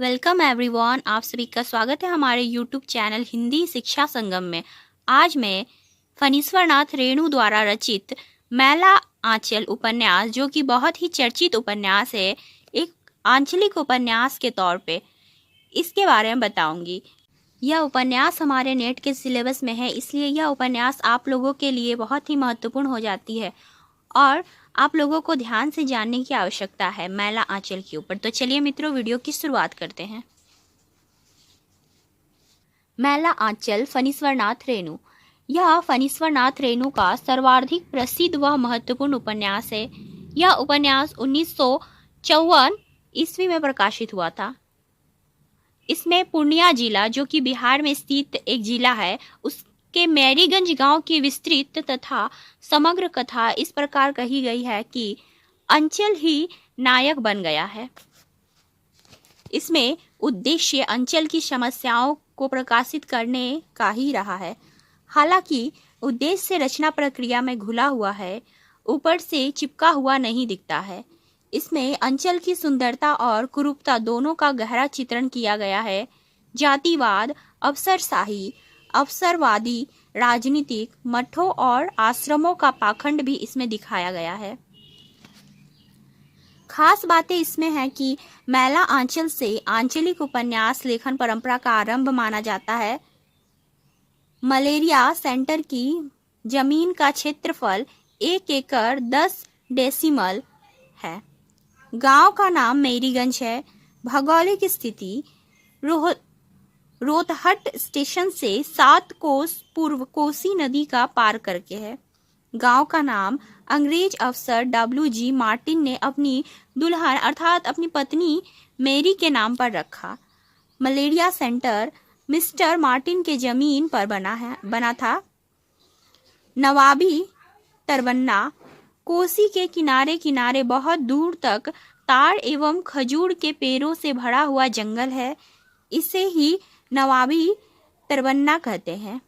Welcome everyone. आप सभी का स्वागत है हमारे यूट्यूब चैनल हिंदी शिक्षा संगम में। आज मैं फणीश्वर नाथ रेणु द्वारा रचित मैला आंचल उपन्यास, जो कि बहुत ही चर्चित उपन्यास है, एक आंचलिक उपन्यास के तौर पे इसके बारे में बताऊंगी। यह उपन्यास हमारे नेट के सिलेबस में है, इसलिए यह उपन्यास आप लोगों के लिए बहुत ही महत्वपूर्ण हो जाती है और आप लोगों को ध्यान से जानने की आवश्यकता है मैला आंचल के ऊपर। तो चलिए मित्रों, वीडियो की शुरुआत करते हैं। मैला आंचल फणीश्वर नाथ रेणु। यह फणीश्वर नाथ रेणु का सर्वाधिक प्रसिद्ध व महत्वपूर्ण उपन्यास है। यह उपन्यास 1954 ईस्वी में प्रकाशित हुआ था। इसमें पूर्णिया जिला, जो कि बिहार में स्थित एक जिला है, उसके मैरीगंज गांव की विस्तृत तथा समग्र कथा इस प्रकार कही गई है कि अंचल ही नायक बन गया है। इसमें उद्देश्य अंचल की समस्याओं को प्रकाशित करने का ही रहा है। हालांकि उद्देश्य रचना प्रक्रिया में घुला हुआ है, ऊपर से चिपका हुआ नहीं दिखता है। इसमें अंचल की सुंदरता और कुरूपता दोनों का गहरा चित्रण किया गया है। जातिवाद, अवसरशाही, अवसरवादी राजनीतिक मठों और आश्रमों का पाखंड भी इसमें दिखाया गया है। खास बातें इसमें है कि मैला आंचल से आंचलिक उपन्यास लेखन परंपरा का आरंभ माना जाता है। मलेरिया सेंटर की जमीन का क्षेत्रफल 1 एकड़ 10 डेसिमल है। गांव का नाम मैरीगंज है। भौगोलिक स्थिति रोहतहट स्टेशन से 7 कोस पूर्व कोसी नदी का पार करके है। गांव का नाम अंग्रेज अफसर W.G. मार्टिन ने अपनी दुल्हन अर्थात अपनी पत्नी मेरी के नाम पर रखा। मलेरिया सेंटर मिस्टर मार्टिन के जमीन पर बना था। नवाबी तरबन्ना कोसी के किनारे किनारे बहुत दूर तक ताड़ एवं खजूर के पेड़ों से भरा हुआ जंगल है। इसे ही नवाबी तरबन्ना कहते हैं।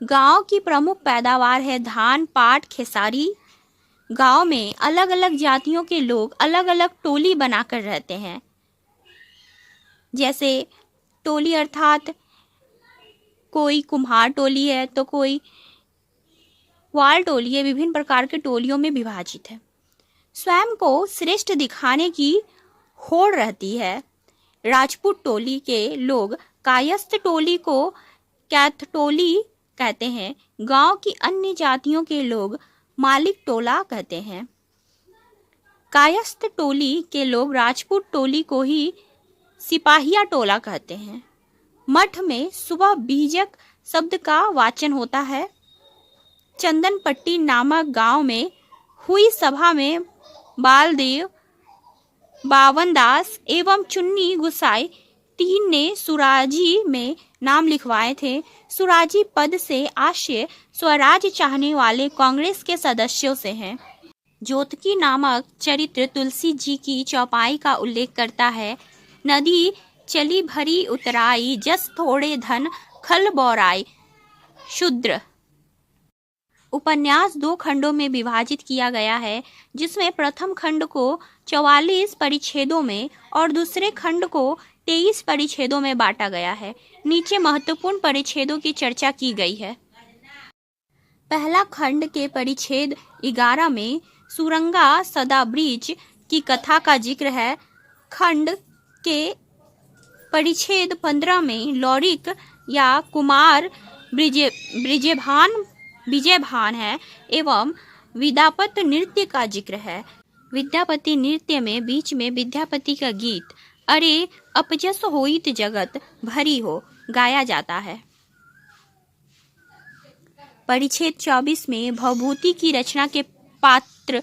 गांव की प्रमुख पैदावार है धान, पाट, खेसारी। गांव में अलग अलग जातियों के लोग अलग अलग टोली बनाकर रहते हैं। जैसे टोली अर्थात कोई कुम्हार टोली है तो कोई वाल टोली है, विभिन्न प्रकार के टोलियों में विभाजित है। स्वयं को श्रेष्ठ दिखाने की होड़ रहती है। राजपूत टोली के लोग कायस्थ टोली को कैथ टोली कहते हैं। गांव की अन्य जातियों के लोग मालिक टोला कहते हैं। कायस्थ टोली के लोग राजपूत टोली को ही सिपाहिया टोला कहते हैं। मठ में सुबह बीजक शब्द का वाचन होता है। चंदनपट्टी नामक गांव में हुई सभा में बालदेव, बावनदास एवं चुन्नी गुसाई 3 ने सुराजी में नाम लिखवाए थे। सुराजी पद से आशय स्वराज चाहने वाले कांग्रेस के सदस्यों से हैं। ज्योतकी नामक चरित्र तुलसी जी की चौपाई का उल्लेख करता है। नदी चली भरी उतराई, जस थोड़े धन खल बौराई। शूद्र। उपन्यास 2 खंडों में विभाजित किया गया है, जिसमें प्रथम खंड को 44 परिच्छेदों में और दूसरे खंड को 23 परिच्छेदों में बांटा गया है। नीचे महत्वपूर्ण परिच्छेदों की चर्चा की गई है। पहला खंड के परिच्छेद 11 में सुरंगा सदाब्रीज की कथा का जिक्र है। खंड के परिच्छेद 15 में लौरिक या कुमार विजयभान है एवं विद्यापति नृत्य का जिक्र है। विद्यापति नृत्य में बीच में विद्यापति का गीत अरे अपजस होइत जगत भरी हो गाया जाता है। परिच्छेद 24 में भवभूति की रचना के पात्र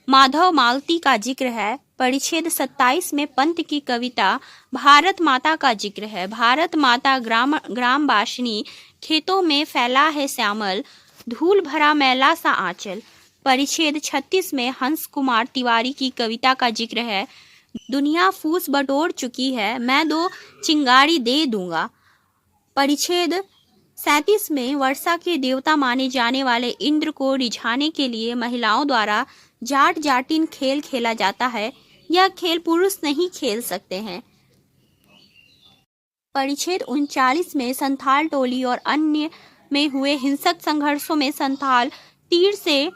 माधव मालती का जिक्र है। परिच्छेद 27 में पंत की कविता भारत माता का जिक्र है। भारत माता ग्राम वासिनी, खेतों में फैला है श्यामल, धूल भरा मैला सा आंचल। परिच्छेद 36 में हंस कुमार तिवारी की कविता का जिक्र है। दुनिया फूस बटोर चुकी है, मैं 2 चिंगारी दे दूंगा। परिच्छेद 37 में वर्षा के देवता माने जाने वाले इंद्र को रिझाने के लिए महिलाओं द्वारा जाट जाटिन खेल खेला जाता है। यह खेल पुरुष नहीं खेल सकते हैं। परिच्छेद 39 में संथाल टोली और अन्य में हुए हिंसक संघर्षों में संथाल तीर से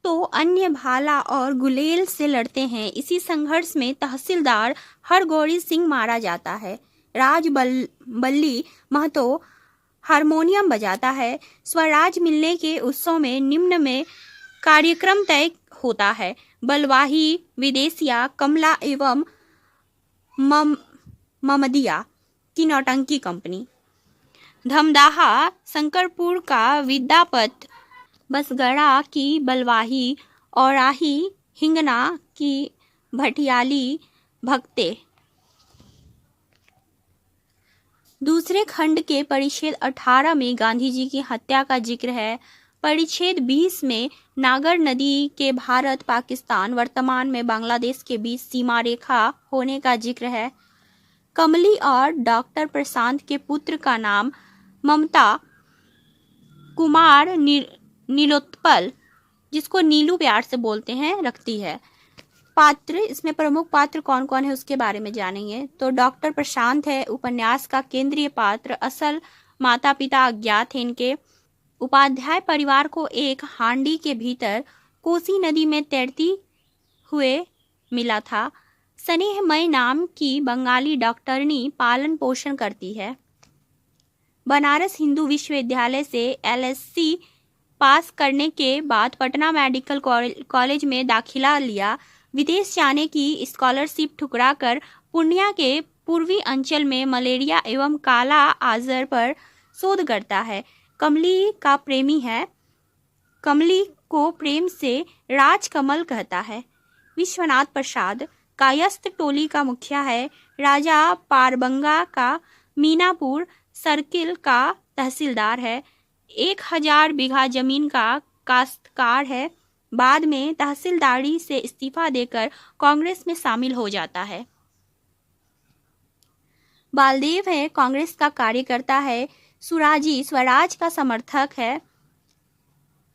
तो अन्य भाला और गुलेल से लड़ते हैं। इसी संघर्ष में तहसीलदार हरगौरी सिंह मारा जाता है। बल्ली महतो हारमोनियम बजाता है। स्वराज मिलने के उत्सव में निम्न में कार्यक्रम तय होता है। बलवाही, विदेशिया, कमला एवं ममदिया की नौटंकी कंपनी, धमदाहा शंकरपुर का विद्यापत, बसगढ़ा की बलवाही, औराही हिंगना की भटियाली भक्ते। दूसरे खंड के परिच्छेद 18 में गांधी जी की हत्या का जिक्र है। परिच्छेद 20 में नागर नदी के भारत पाकिस्तान वर्तमान में बांग्लादेश के बीच सीमा रेखा होने का जिक्र है। कमली और डॉक्टर प्रशांत के पुत्र का नाम ममता कुमार नीलोत्पल, जिसको नीलू प्यार से बोलते हैं, रखती है। पात्र, इसमें प्रमुख पात्र कौन कौन है उसके बारे में जानेंगे। तो डॉक्टर प्रशांत है उपन्यास का केंद्रीय पात्र। असल माता पिता अज्ञात हैं इनके। उपाध्याय परिवार को एक हांडी के भीतर कोसी नदी में तैरती हुए मिला था। स्नेहमय नाम की बंगाली डॉक्टरनी पालन पोषण करती है। बनारस हिंदू विश्वविद्यालय से LSC पास करने के बाद पटना मेडिकल कॉलेज में दाखिला लिया। विदेश जाने की स्कॉलरशिप ठुकराकर पूर्णिया के पूर्वी अंचल में मलेरिया एवं काला आजर पर शोध करता है। कमली का प्रेमी है। कमली को प्रेम से राजकमल कहता है। विश्वनाथ प्रसाद कायस्थ टोली का मुखिया है। राजा पारबंगा का मीनापुर सर्किल का तहसीलदार है। 1000 बीघा जमीन का काश्तकार है। बाद में तहसीलदारी से इस्तीफा देकर कांग्रेस में शामिल हो जाता है। बालदेव है कांग्रेस का कार्यकर्ता है। सुराजी स्वराज का समर्थक है।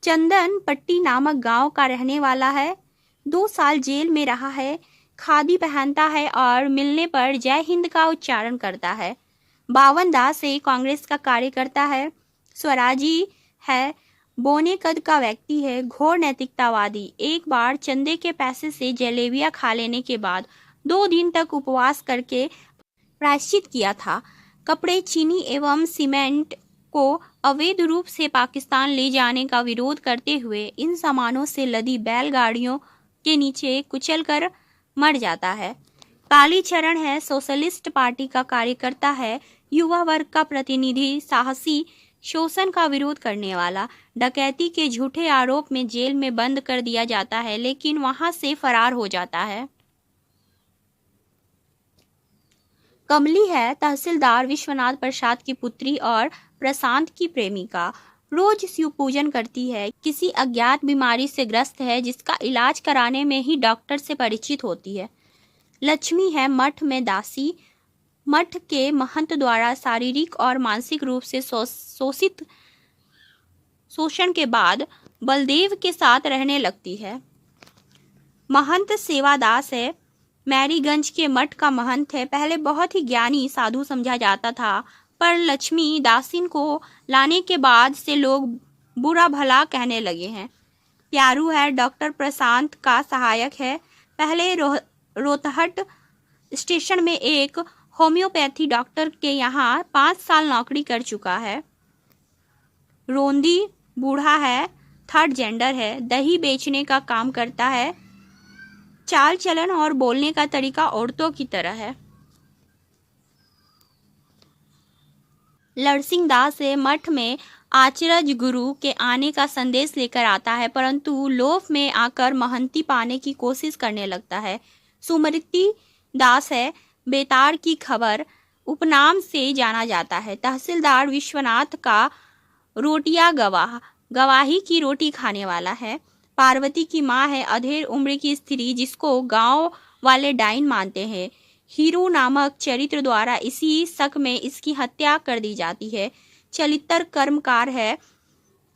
चंदन पट्टी नामक गांव का रहने वाला है। 2 साल जेल में रहा है। खादी पहनता है और मिलने पर जय हिंद का उच्चारण करता है। बावन दास से कांग्रेस का कार्यकर्ता है। स्वराजी है, बोने कद का व्यक्ति है, घोर नैतिकतावादी। एक बार चंदे के पैसे से जलेबियां खा लेने के बाद 2 दिन तक उपवास करके प्रायश्चित किया था। कपड़े, चीनी एवं सीमेंट को अवैध रूप से पाकिस्तान ले जाने का विरोध करते हुए इन सामानों से लदी बैलगाड़ियों के नीचे कुचलकर मर जाता है। कालीचरण है, सोशलिस्ट पार्टी का कार्यकर्ता है, युवा वर्ग का प्रतिनिधि, साहसी, शोषण का विरोध करने वाला। डकैती के झूठे आरोप में जेल में बंद कर दिया जाता है, लेकिन वहां से फरार हो जाता है। कमली है, तहसीलदार विश्वनाथ प्रसाद की पुत्री और प्रशांत की प्रेमिका। रोज शिव पूजन करती है। किसी अज्ञात बीमारी से ग्रस्त है, जिसका इलाज कराने में ही डॉक्टर से परिचित होती है। लक्ष्मी है, मठ में दासी। मठ के महंत द्वारा शारीरिक और मानसिक रूप से शोषण के बाद बलदेव के साथ रहने लगती है। महंत सेवादास है, मैरीगंज के मठ का महंत है। पहले बहुत ही ज्ञानी साधु समझा जाता था, पर लक्ष्मी दासिन को लाने के बाद से लोग बुरा भला कहने लगे हैं। प्यारू है, डॉक्टर प्रशांत का सहायक है। पहले रोहतहट स्टेशन में एक होम्योपैथी डॉक्टर के यहाँ 5 साल नौकरी कर चुका है। रोंदी बूढ़ा है, 3rd जेंडर है, दही बेचने का काम करता है। चाल चलन और बोलने का तरीका औरतों की तरह है। लड़सिंह दास है, मठ में आचरज गुरु के आने का संदेश लेकर आता है, परंतु लोभ में आकर महंती पाने की कोशिश करने लगता है। सुमृति दास है, बेतार की खबर उपनाम से जाना जाता है। तहसीलदार विश्वनाथ का रोटिया गवाही की रोटी खाने वाला है। पार्वती की माँ है, अधेड़ उम्र की स्त्री, जिसको गांव वाले डाइन मानते हैं। हीरू नामक चरित्र द्वारा इसी शक में इसकी हत्या कर दी जाती है। चलितर कर्मकार है,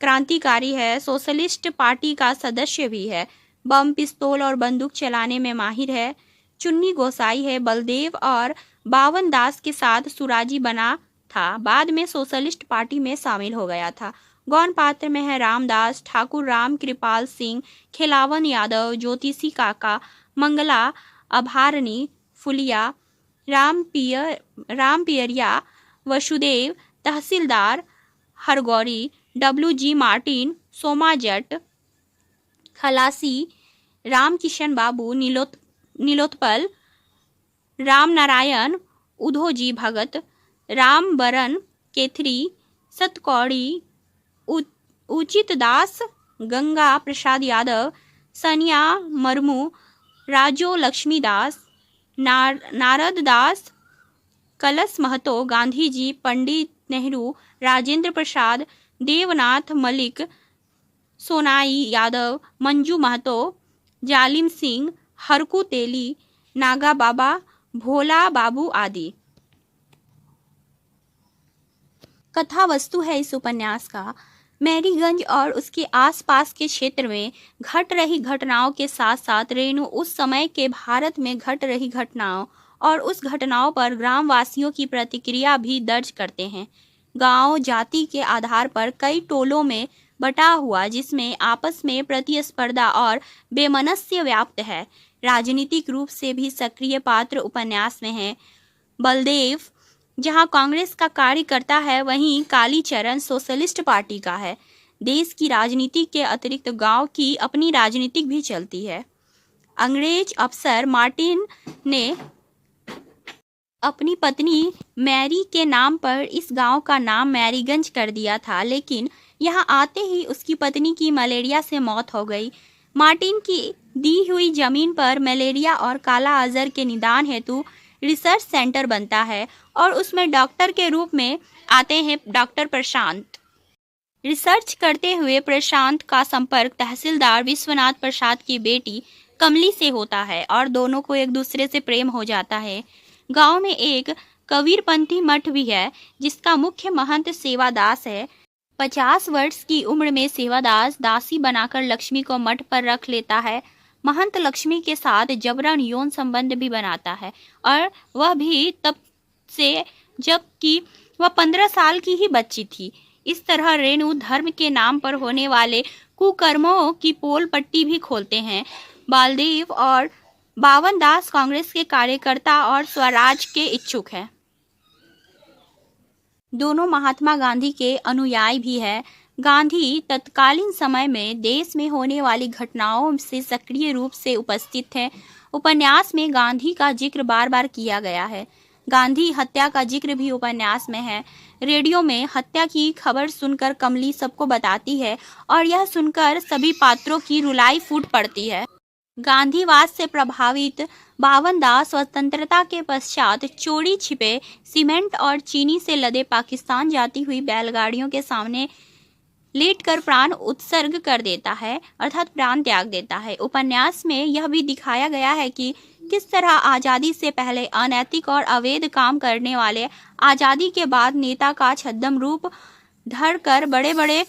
क्रांतिकारी है, सोशलिस्ट पार्टी का सदस्य भी है। बम, पिस्तौल और बंदूक चलाने में माहिर है। चुन्नी गोसाई है। बलदेव और बावन दास के साथ सुराजी बना था, बाद में सोशलिस्ट पार्टी में शामिल हो गया था। गौण पात्र में है रामदास, ठाकुर राम कृपाल सिंह, खिलावन यादव, ज्योतिषी काका, मंगला अभारनी, फुलिया, राम पियरिया, वसुदेव, तहसीलदार हरगौरी, डब्ल्यू.जी. मार्टिन, सोमा जट, खलासी, रामकिशन बाबू, नीलोत्पल, राम नारायण, उधोजी भगत, राम बरन केथरी, सतकौड़ी, उचित दास, गंगा प्रसाद यादव, सनिया मरमू, राजो लक्ष्मी दास, नारद दास, कलश महतो, गांधी जी, पंडित नेहरू, राजेंद्र प्रसाद, देवनाथ मलिक, सोनाई यादव, मंजू महतो, जालिम सिंह, हरकू तेली, नागा बाबा, भोला बाबू आदि। कथा वस्तु है इस उपन्यास का, मैरीगंज और उसके आसपास के क्षेत्र में घट रही घटनाओं के साथ साथ रेणु उस समय के भारत में घट रही घटनाओं और उस घटनाओं पर ग्रामवासियों की प्रतिक्रिया भी दर्ज करते हैं। गांव जाति के आधार पर कई टोलों में बटा हुआ, जिसमें आपस में प्रतिस्पर्धा और बेमनस्य व्याप्त है। राजनीतिक रूप से भी सक्रिय पात्र उपन्यास में है। बलदेव जहां कांग्रेस का कार्य करता है, वहीं कालीचरण सोशलिस्ट पार्टी का है। देश की राजनीति के अतिरिक्त गांव की अपनी राजनीतिक भी चलती है। अंग्रेज अफसर मार्टिन ने अपनी पत्नी मैरी के नाम पर इस गांव का नाम मैरीगंज कर दिया था, लेकिन यहां आते ही उसकी पत्नी की मलेरिया से मौत हो गई। मार्टिन की दी हुई जमीन पर मलेरिया और काला अजहर के निदान हेतु रिसर्च सेंटर बनता है और उसमें डॉक्टर के रूप में आते हैं डॉक्टर प्रशांत। रिसर्च करते हुए प्रशांत का संपर्क तहसीलदार विश्वनाथ प्रसाद की बेटी कमली से होता है और दोनों को एक दूसरे से प्रेम हो जाता है। गांव में एक कबीरपंथी मठ भी है, जिसका मुख्य महंत सेवादास है। 50 वर्ष की उम्र में सेवादास दासी बनाकर लक्ष्मी को मठ पर रख लेता है। महंत लक्ष्मी के साथ जबरन यौन संबंध भी बनाता है और वह भी तब से जबकि वह 15 साल की ही बच्ची थी। इस तरह रेणु धर्म के नाम पर होने वाले कुकर्मों की पोल पट्टी भी खोलते हैं। बालदेव और बावन दास कांग्रेस के कार्यकर्ता और स्वराज के इच्छुक हैं। दोनों महात्मा गांधी के अनुयायी भी है। गांधी तत्कालीन समय में देश में होने वाली घटनाओं से सक्रिय रूप से उपस्थित है। उपन्यास में गांधी का जिक्र बार बार किया गया है। गांधी हत्या का जिक्र भी उपन्यास में है। रेडियो में हत्या की खबर सुनकर कमली सबको बताती है और यह सुनकर सभी पात्रों की रुलाई फूट पड़ती है। गांधीवाद से प्रभावित बावन दास स्वतंत्रता के पश्चात चोरी छिपे सीमेंट और चीनी से लदे पाकिस्तान जाती हुई बैलगाड़ियों के सामने लेटकर प्राण उत्सर्ग कर देता है, अर्थात प्राण त्याग देता है। उपन्यास में यह भी दिखाया गया है कि किस तरह आज़ादी से पहले अनैतिक और अवैध काम करने वाले आज़ादी के बाद नेता का छद्म रूप धरकर बड़े बड़े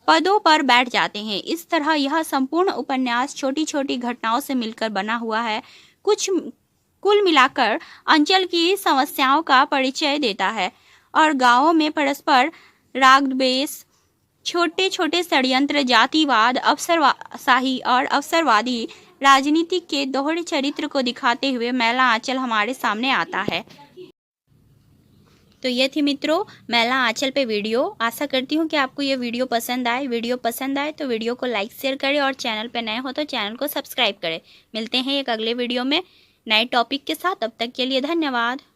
पदों पर बैठ जाते हैं। इस तरह यह संपूर्ण उपन्यास छोटी छोटी घटनाओं से मिलकर बना हुआ है। कुल मिलाकर अंचल की समस्याओं का परिचय देता है और गांवों में परस्पर राग द्वेष, छोटे छोटे षड्यंत्र, जातिवाद, अफसरशाही और अवसरवादी राजनीति के दोहरे चरित्र को दिखाते हुए मैला आंचल हमारे सामने आता है। तो ये थी मित्रों मैला आंचल पे वीडियो। आशा करती हूँ कि आपको ये वीडियो पसंद आए। वीडियो पसंद आए तो वीडियो को लाइक शेयर करें और चैनल पे नए हो तो चैनल को सब्सक्राइब करें। मिलते हैं एक अगले वीडियो में नए टॉपिक के साथ। तब तक के लिए धन्यवाद।